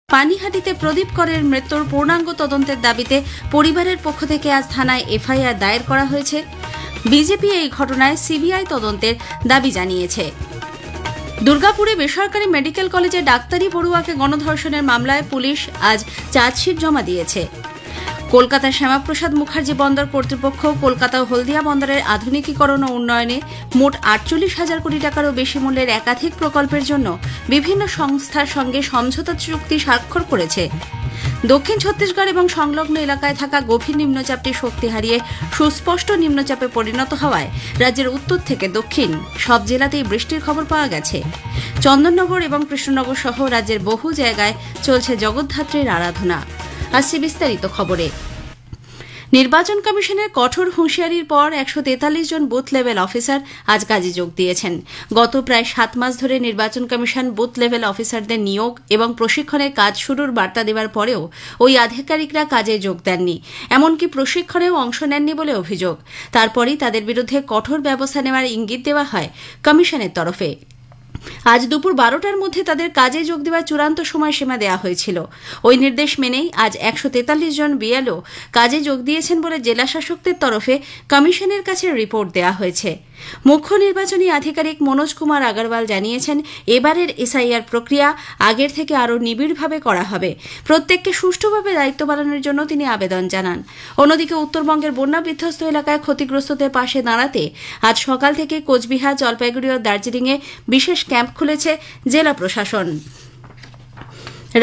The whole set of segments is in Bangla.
পানিহাটিতে প্রদীপ করের মৃত্যুর পূর্ণাঙ্গ তদন্তের দাবিতে পরিবারের পক্ষ থেকে আজ থানায় এফআইআর দায়ের করা হয়েছে। বিজেপি এই ঘটনায় সিবিআই তদন্তের দাবি জানিয়েছে। দুর্গাপুরে বেসরকারি মেডিকেল কলেজে ডাক্তারি পড়ুয়াকে গণধর্ষণের মামলায় পুলিশ আজ চার্জশিট জমা দিয়েছে। কলকাতার শ্যামাপ্রসাদ মুখার্জি বন্দর কর্তৃপক্ষ কলকাতা ও হলদিয়া বন্দরের আধুনিকীকরণ ও উন্নয়নে মোট 48,000 কোটি টাকারও বেশি মূল্যের একাধিক প্রকল্পের জন্য বিভিন্ন সংস্থার সঙ্গে সমঝোতা চুক্তি স্বাক্ষর করেছে। দক্ষিণ ছত্তিশগড় এবং সংলগ্ন এলাকায় থাকা গভীর নিম্নচাপটি শক্তি হারিয়ে সুস্পষ্ট নিম্নচাপে পরিণত হওয়ায় রাজ্যের উত্তর থেকে দক্ষিণ সব জেলাতেই বৃষ্টির খবর পাওয়া গেছে। চন্দননগর এবং কৃষ্ণনগর সহ রাজ্যের বহু জায়গায় চলছে জগদ্ধাত্রীর আরাধনা। আসছে বিস্তারিত খবরে। নির্বাচন কমিশনের কঠোর হুঁশিয়ারির পর 143 জন বুথ লেভেল অফিসার আজ কাজে যোগ দিয়েছেন। গত প্রায় 7 মাস ধরে নির্বাচন কমিশন বুথ লেভেল অফিসারদের নিয়োগ এবং প্রশিক্ষণের কাজ শুরুর বার্তা দেওয়ার পরেও ওই আধিকারিকরা কাজে যোগ দেননি, এমনকি প্রশিক্ষণেও অংশ নেননি বলে অভিযোগ। তারপরই তাদের বিরুদ্ধে কঠোর ব্যবস্থা নেওয়ার ইঙ্গিত দেওয়া হয় কমিশনের তরফে। আজ দুপুর 12টার মধ্যে তাদের কাজে যোগ দেওয়ার চূড়ান্ত সময়সীমা দেওয়া হয়েছিল। ওই নির্দেশ মেনেই আজ 143 জন বিএলও কাজে যোগ দিয়েছেন বলে জেলা শাসকদের তরফে কমিশনের কাছে রিপোর্ট দেওয়া হয়েছে। মুখ্য নির্বাচনী আধিকারিক মনোজ কুমার আগরওয়াল জানিয়েছেন, এবারের এসআইআর প্রক্রিয়া আগের থেকে আরও নিবিড়ভাবে করা হবে। প্রত্যেককে সুষ্ঠুভাবে দায়িত্ব পালনের জন্য তিনি আবেদন জানান। অন্যদিকে উত্তরবঙ্গের বন্যা বিধ্বস্ত এলাকায় ক্ষতিগ্রস্তদের পাশে দাঁড়াতে আজ সকাল থেকে কোচবিহার, জলপাইগুড়ি ও দার্জিলিংয়ে বিশেষ ক্যাম্প খুলেছে জেলা প্রশাসন।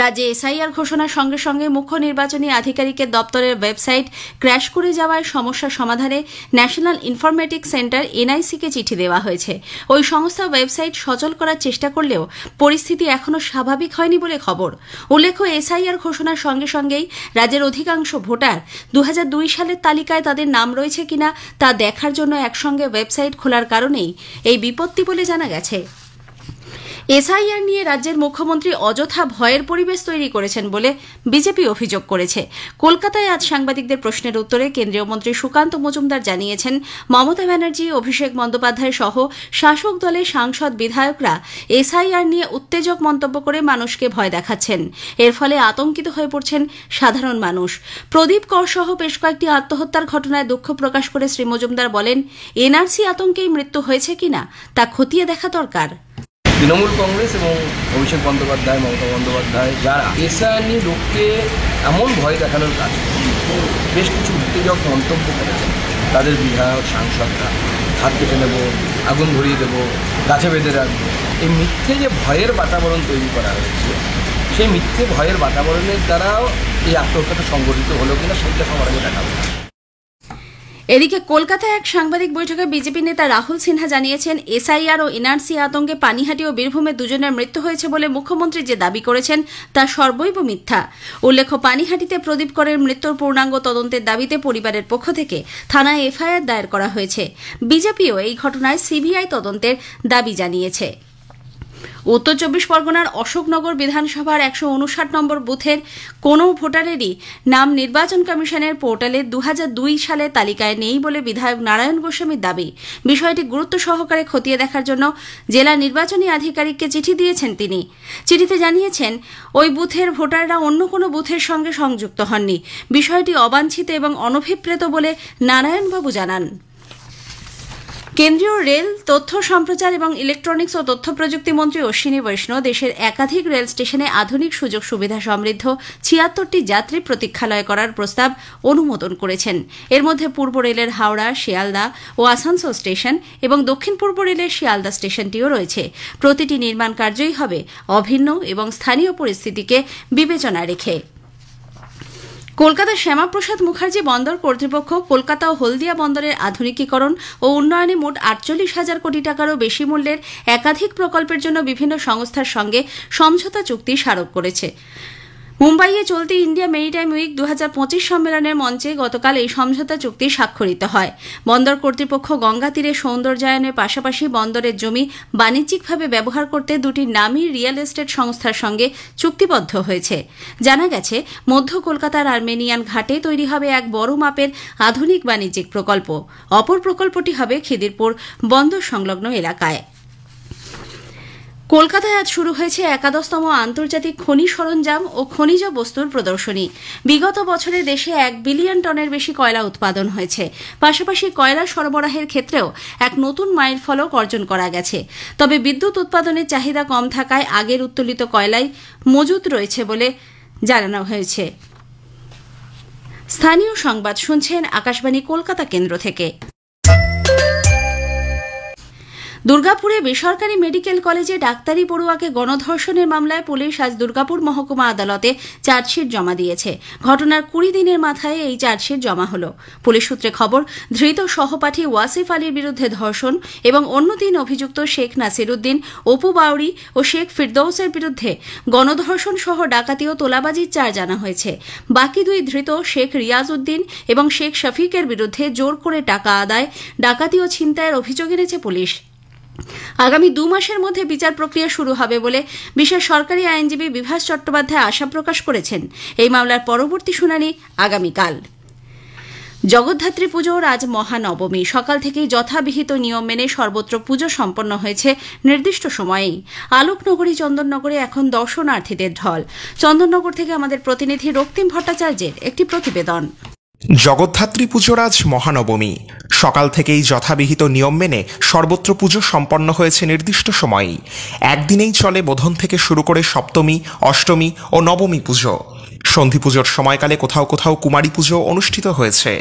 রাজ্যে এসআইআর ঘোষণার সঙ্গে সঙ্গে মুখ্য নির্বাচনী আধিকারিকের দপ্তরের ওয়েবসাইট ক্র্যাশ করে যাওয়ায় সমস্যা সমাধানে ন্যাশনাল ইনফরমেটিক্স সেন্টার এনআইসিকে চিঠি দেওয়া হয়েছে। ওই সংস্থা ওয়েবসাইট সচল করার চেষ্টা করলেও পরিস্থিতি এখনও স্বাভাবিক হয়নি বলে খবর। উল্লেখ্য, এসআইআর ঘোষণার সঙ্গে সঙ্গেই রাজ্যের অধিকাংশ ভোটার 2002 সালের তালিকায় তাদের নাম রয়েছে কিনা তা দেখার জন্য একসঙ্গে ওয়েবসাইট খোলার কারণেই এই বিপত্তি বলে জানা গেছে। এসআইআর নিয়ে রাজ্যের মুখ্যমন্ত্রী অযথা ভয়ের পরিবেশ তৈরি করেছেন বলে বিজেপি অভিযোগ করেছে। কলকাতায় আজ সাংবাদিকদের প্রশ্নের উত্তরে কেন্দ্রীয় মন্ত্রী সুকান্ত মজুমদার জানিয়েছেন, মমতা ব্যানার্জি, অভিষেক বন্দ্যোপাধ্যায় সহ শাসক দলের সাংসদ বিধায়করা এসআইআর নিয়ে উত্তেজক মন্তব্য করে মানুষকে ভয় দেখাচ্ছেন। এর ফলে আতঙ্কিত হয়ে পড়ছেন সাধারণ মানুষ। প্রদীপ কর সহ বেশ কয়েকটি আত্মহত্যার ঘটনায় দুঃখ প্রকাশ করে শ্রী মজুমদার বলেন, এনআরসি আতঙ্কেই মৃত্যু হয়েছে কিনা তা খতিয়ে দেখা দরকার। তৃণমূল কংগ্রেস এবং অভিষেক বন্দ্যোপাধ্যায়, মমতা বন্দ্যোপাধ্যায় যারা এসআইআর নিয়ে লোককে এমন ভয় দেখানোর কাজ বেশ কিছু উত্তেজক মন্তব্য করেছেন, তাদের বিধায়ক সাংসদরা হাত কেটে নেব, আগুন ধরিয়ে দেবো, গাছে বেঁধে রাখবো, এই মিথ্যে যে ভয়ের বাতাবরণ তৈরি করা হয়েছে, সেই মিথ্যে ভয়ের বাতাবরণের দ্বারাও এই আত্মহত্যাটা সংগঠিত হলো কিনা সেইটা সবার আগে দেখা হবে। এদিকে কলকাতায় এক সাংবাদিক বৈঠকে বিজেপি নেতা রাহুল সিনহা জানিয়েছেন, এসআইআর ও এনআরসি আতঙ্কে পানিহাটি ও বীরভূমে দুজনের মৃত্যু হয়েছে বলে মুখ্যমন্ত্রী যে দাবি করেছেন তা সর্বৈব মিথ্যা। উল্লেখ্য, পানিহাটিতে প্রদীপ করের মৃত্যুর পূর্ণাঙ্গ তদন্তের দাবিতে পরিবারের পক্ষ থেকে থানায় এফআইআর দায়ের করা হয়েছে। বিজেপিও এই ঘটনায় সিবিআই তদন্তের দাবি জানিয়েছে। উত্তর 24 পরগনার অশোকনগর বিধানসভার 159 নম্বর বুথের কোনো ভোটারেরই নাম নির্বাচন কমিশনের পোর্টালে 2002 সালে তালিকায় নেই বলে বিধায়ক নারায়ণ গোস্বামীর দাবি। বিষয়টি গুরুত্ব সহকারে খতিয়ে দেখার জন্য জেলা নির্বাচনী আধিকারিককে চিঠি দিয়েছেন তিনি। চিঠিতে জানিয়েছেন, ওই বুথের ভোটাররা অন্য কোনো বুথের সঙ্গে সংযুক্ত হননি। বিষয়টি অবাঞ্ছিত এবং অনভিপ্রেত বলে নারায়ণবাবু জানান। কেন্দ্রীয় রেল, তথ্য সম্প্রচার এবং ইলেকট্রনিক্স ও তথ্য প্রযুক্তি মন্ত্রী অশ্বিনী বৈষ্ণব দেশের একাধিক রেল স্টেশনে আধুনিক সুযোগ সুবিধা সমৃদ্ধ 76টি যাত্রী প্রতীক্ষালয় করার প্রস্তাব অনুমোদন করেছেন। এর মধ্যে পূর্ব রেলের হাওড়া, শিয়ালদা ও আসানসোল স্টেশন এবং দক্ষিণ পূর্ব রেলের শিয়ালদা স্টেশনটিও রয়েছে। প্রতিটি নির্মাণ কার্যই হবে অভিন্ন এবং স্থানীয় পরিস্থিতিকে বিবেচনায় রেখে। কলকাতার শ্যামাপ্রসাদ মুখার্জি বন্দর কর্তৃপক্ষ কলকাতা ও হলদিয়া বন্দরের আধুনিকীকরণ ও উন্নয়নে মোট 48,000 কোটি টাকারও বেশি মূল্যের একাধিক প্রকল্পের জন্য বিভিন্ন সংস্থার সঙ্গে সমঝোতা চুক্তি স্মারক করেছে। মুম্বাইয়ে চলতি ইন্ডিয়া মেরিটাইম উইক 2025 সম্মেলনের মঞ্চে গতকাল এই সমঝোতা চুক্তি স্বাক্ষরিত হয়। বন্দর কর্তৃপক্ষ গঙ্গা তীরে সৌন্দর্যায়নের পাশাপাশি বন্দরের জমি বাণিজ্যিকভাবে ব্যবহার করতে দুটি নামী রিয়েল এস্টেট সংস্থার সঙ্গে চুক্তিবদ্ধ হয়েছে। জানা গেছে, মধ্য কলকাতার আর্মেনিয়ান ঘাটে তৈরি হবে এক বড় মাপের আধুনিক বাণিজ্যিক প্রকল্প। অপর প্রকল্পটি হবে খিদিরপুর বন্দর সংলগ্ন এলাকায়। কলকাতায় আজ শুরু হয়েছে ১১তম আন্তর্জাতিক খনি সরঞ্জাম ও খনিজ বস্তুর প্রদর্শনী। বিগত বছরে দেশে ১ বিলিয়ন টনের বেশি কয়লা উৎপাদন হয়েছে। পাশাপাশি কয়লা সরবরাহের ক্ষেত্রেও এক নতুন মাইলফলক অর্জন করা গেছে। তবে বিদ্যুৎ উৎপাদনের চাহিদা কম থাকায় আগের উত্তোলিত কয়লাই মজুত রয়েছে বলে জানানো হয়েছে। স্থানীয় সংবাদ শুনছেন আকাশবাণী কলকাতা কেন্দ্র থেকে। দুর্গাপুরে বেসরকারি মেডিকেল কলেজে ডাক্তারি পড়ুয়াকে গণধর্ষণের মামলায় পুলিশ আজ দুর্গাপুর মহকুমা আদালতে চার্জশিট জমা দিয়েছে। ঘটনার ২০ দিনের মাথায় এই চার্জশিট জমা হল। পুলিশ সূত্রে খবর, ধৃত সহপাঠী ওয়াসিফ আলীর বিরুদ্ধে ধর্ষণ এবং অন্য ৩ অভিযুক্ত শেখ নাসির উদ্দিন, অপু বাউরি ও শেখ ফিরদৌসের বিরুদ্ধে গণধর্ষণ সহ ডাকাতি ও তোলাবাজির চার্জ আনা হয়েছে। বাকি ২ ধৃত শেখ রিয়াজ উদ্দিন এবং শেখ শফিকের বিরুদ্ধে জোর করে টাকা আদায়, ডাকাতি ও ছিনতাইয়ের অভিযোগ এনেছে পুলিশ। আগামী ২ মাসের মধ্যে বিচার প্রক্রিয়া শুরু হবে বলে বিশেষ সরকারি আইনজীবী বিভাস চট্টোপাধ্যায় আশা প্রকাশ করেছেন। এই মামলার পরবর্তী শুনানি আগামীকাল। জগদ্ধাত্রী পুজোর আজ মহানবমী। সকাল থেকেই যথাবিহিত নিয়ম মেনে সর্বত্র পুজো সম্পন্ন হয়েছে নির্দিষ্ট সময়েই। আলোকনগরী চন্দননগরে এখন দর্শনার্থীদের ঢল। চন্দননগর থেকে আমাদের প্রতিনিধি রক্তিম ভট্টাচার্যের একটি প্রতিবেদন। জগদ্ধাত্রী পুজোর আজ মহানবমী। সকাল থেকেই যথাবিহিত নিয়ম মেনে সর্বত্র পুজো সম্পন্ন হয়েছে নির্দিষ্ট সময়েই। একদিনেই চলে বোধন থেকে শুরু করে সপ্তমী, অষ্টমী ও নবমী পুজো। সন্ধি পুজোর সময়কালে কোথাও কোথাও কুমারী পুজো অনুষ্ঠিত হয়েছে।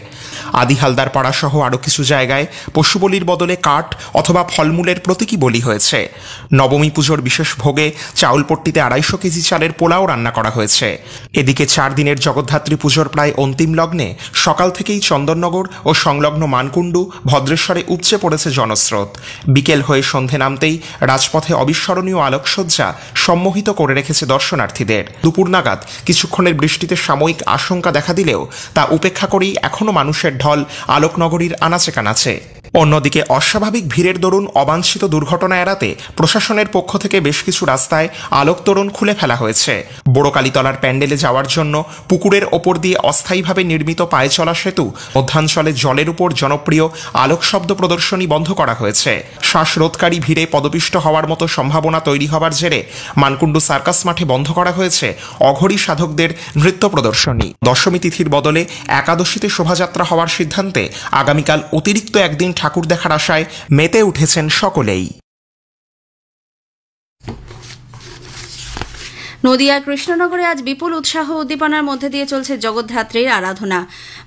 আদি হালদার পাড়া সহ আরও কিছু জায়গায় পশু বলির বদলে কাঠ অথবা ফলমূলের প্রতীকী বলি হয়েছে। নবমী পুজোর বিশেষ ভোগে চাউলপট্টিতে ২৫০ কেজি চালের পোলাও রান্না করা হয়েছে। এদিকে ৪ দিনের জগদ্ধাত্রী পুজোর প্রায় অন্তিম লগ্নে সকাল থেকেই চন্দননগর ও সংলগ্ন মানকুণ্ডু, ভদ্রেশ্বরে উপচে পড়েছে জনস্রোত। বিকেল হয়ে সন্ধে নামতেই রাজপথে অবিস্মরণীয় আলোকসজ্জা সম্মোহিত করে রেখেছে দর্শনার্থীদের। দুপুর নাগাদ কিছুক্ষণের বৃষ্টিতে সাময়িক আশঙ্কা দেখা দিলেও তা উপেক্ষা করেই এখনও মানুষের ঢল আলোকনগরীর আনাচে কানাচে। অন্যদিকে অস্বাভাবিক ভিড়ের দরুন অবাঞ্ছিত দুর্ঘটনা এড়াতে প্রশাসনের পক্ষ থেকে বেশ কিছু রাস্তায় আলোক তোরণ খুলে ফেলা হয়েছে। বড়কালীতলার প্যান্ডেলে যাওয়ার জন্য পুকুরের ওপর দিয়ে অস্থায়ীভাবে নির্মিত পায়ে চলা সেতু, মধ্যাঞ্চলে জলের উপর জনপ্রিয় আলোক শব্দ প্রদর্শনী বন্ধ করা হয়েছে। শ্বাসরোধকারী ভিড়ে পদপিষ্ট হওয়ার মতো সম্ভাবনা তৈরি হবার জেরে মানকুণ্ডু সার্কাস মাঠে বন্ধ করা হয়েছে অঘরী সাধকদের নৃত্য প্রদর্শনী। দশমী তিথির বদলে একাদশীতে শোভাযাত্রা হওয়ার সিদ্ধান্তে আগামীকাল অতিরিক্ত একদিন ঠাকুর দেখার আশায় মেতে উঠেছেন সকলেই। নদিয়ার কৃষ্ণনগরে আজ বিপুল উৎসাহ উদ্দীপনার মধ্যে দিয়ে চলছে জগদ্ধাত্রীর আরাধনা।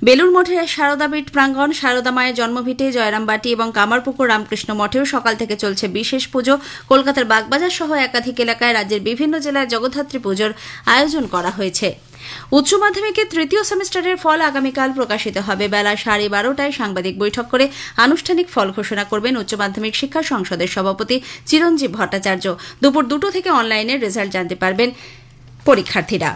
বেলুর মঠের সারদাপীঠ প্রাঙ্গণ, সারদা মায়ের জন্মভিটে, জয়রামবাটি এবং কামারপুকুর রামকৃষ্ণ মঠেও সকাল থেকে চলছে বিশেষ পুজো। কলকাতার বাগবাজার সহ একাধিক এলাকায় রাজ্যের বিভিন্ন জেলায় জগদ্ধাত্রী পুজোর আয়োজন করা হয়েছে। উচ্চ মাধ্যমিকের ৩য় সেমিস্টারের ফল আগামীকাল প্রকাশিত হবে। বেলা 12:30টায় সাংবাদিক বৈঠক করে আনুষ্ঠানিক ফল ঘোষণা করবেন উচ্চ মাধ্যমিক শিক্ষা সংসদের সভাপতি চিরঞ্জীব ভট্টাচার্য। দুপুর 2টো থেকে অনলাইনে রেজাল্ট জানতে পারবেন পরীক্ষার্থীরা।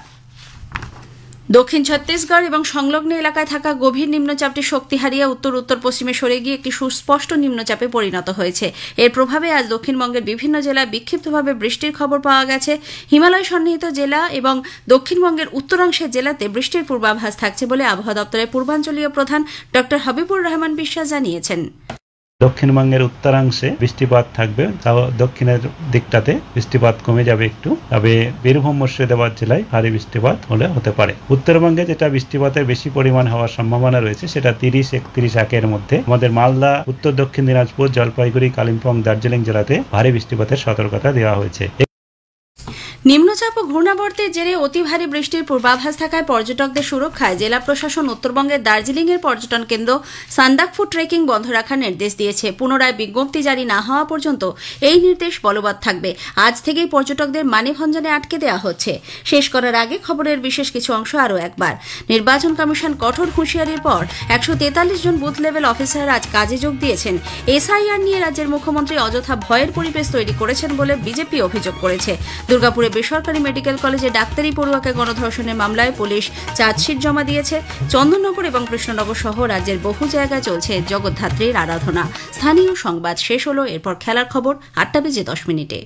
দক্ষিণ ছত্তিশগড় এবং সংলগ্ন এলাকায় থাকা গভীর নিম্নচাপটি শক্তি হারিয়ে উত্তর উত্তর পশ্চিমে সরে গিয়ে একটি সুস্পষ্ট নিম্নচাপে পরিণত হয়েছে। এর প্রভাবে আজ দক্ষিণবঙ্গের বিভিন্ন জেলায় বিক্ষিপ্তভাবে বৃষ্টির খবর পাওয়া গেছে। হিমালয় সন্নিহিত জেলা এবং দক্ষিণবঙ্গের উত্তরাংশের জেলাতে বৃষ্টির পূর্বাভাস থাকছে বলে আবহাওয়া দপ্তরের পূর্বাঞ্চলীয় প্রধান ডক্টর হাবিবুর রহমান বিশ্বাস জানিয়েছেন। দক্ষিণবঙ্গের উত্তরাংশে বৃষ্টিপাত থাকবে, তাও দক্ষিণের দিকটাতে বৃষ্টিপাত কমে যাবে একটু। তবে বীরভূম মুর্শিদাবাদ জেলায় ভারী বৃষ্টিপাত হতে পারে। উত্তরবঙ্গে যেটা বৃষ্টিপাতের বেশি পরিমাণ হওয়ার সম্ভাবনা রয়েছে সেটা 30-31 মধ্যে। আমাদের মালদা, উত্তর দক্ষিণ দিনাজপুর, জলপাইগুড়ি, কালিম্পং, দার্জিলিং জেলাতে ভারী বৃষ্টিপাতের সতর্কতা দেওয়া হয়েছে। নিম্নচাপ ও ঘূর্ণাবর্তের জেরে অতি ভারী বৃষ্টির পূর্বাভাস থাকায় পর্যটকদের সুরক্ষায় জেলা প্রশাসন উত্তরবঙ্গের দার্জিলিংয়ের পর্যটন কেন্দ্র সান্দাকফু ট্রেকিং বন্ধ রাখার নির্দেশ দিয়েছে। পুনরায় বিজ্ঞপ্তি জারি না হওয়া পর্যন্ত এই নির্দেশ বলবৎ থাকবে। আজ থেকেই পর্যটকদের মানেভঞ্জনে আটকে দেওয়া হচ্ছে। শেষ করার আগে খবরের বিশেষ কিছু অংশ আরও একবার। নির্বাচন কমিশন কঠোর হুঁশিয়ারির পর 143 জন বুথ লেভেল অফিসার আজ কাজে যোগ দিয়েছেন। এসআইআর নিয়ে রাজ্যের মুখ্যমন্ত্রী অযথা ভয়ের পরিবেশ তৈরি করেছেন বলে বিজেপি অভিযোগ করেছে। দুর্গাপুরে বেসরকারি মেডিকেল কলেজে ডাক্তারি পড়ুয়াকে গণধর্ষণের মামলায় পুলিশ চার্জশিট জমা দিয়েছে। চন্দননগর এবং কৃষ্ণনগর সহ রাজ্যের বহু জায়গায় চলছে জগদ্ধাত্রীর আরাধনা। স্থানীয় সংবাদ শেষ হলো। এরপর খেলার খবর 8টা বেজে 10 মিনিটে।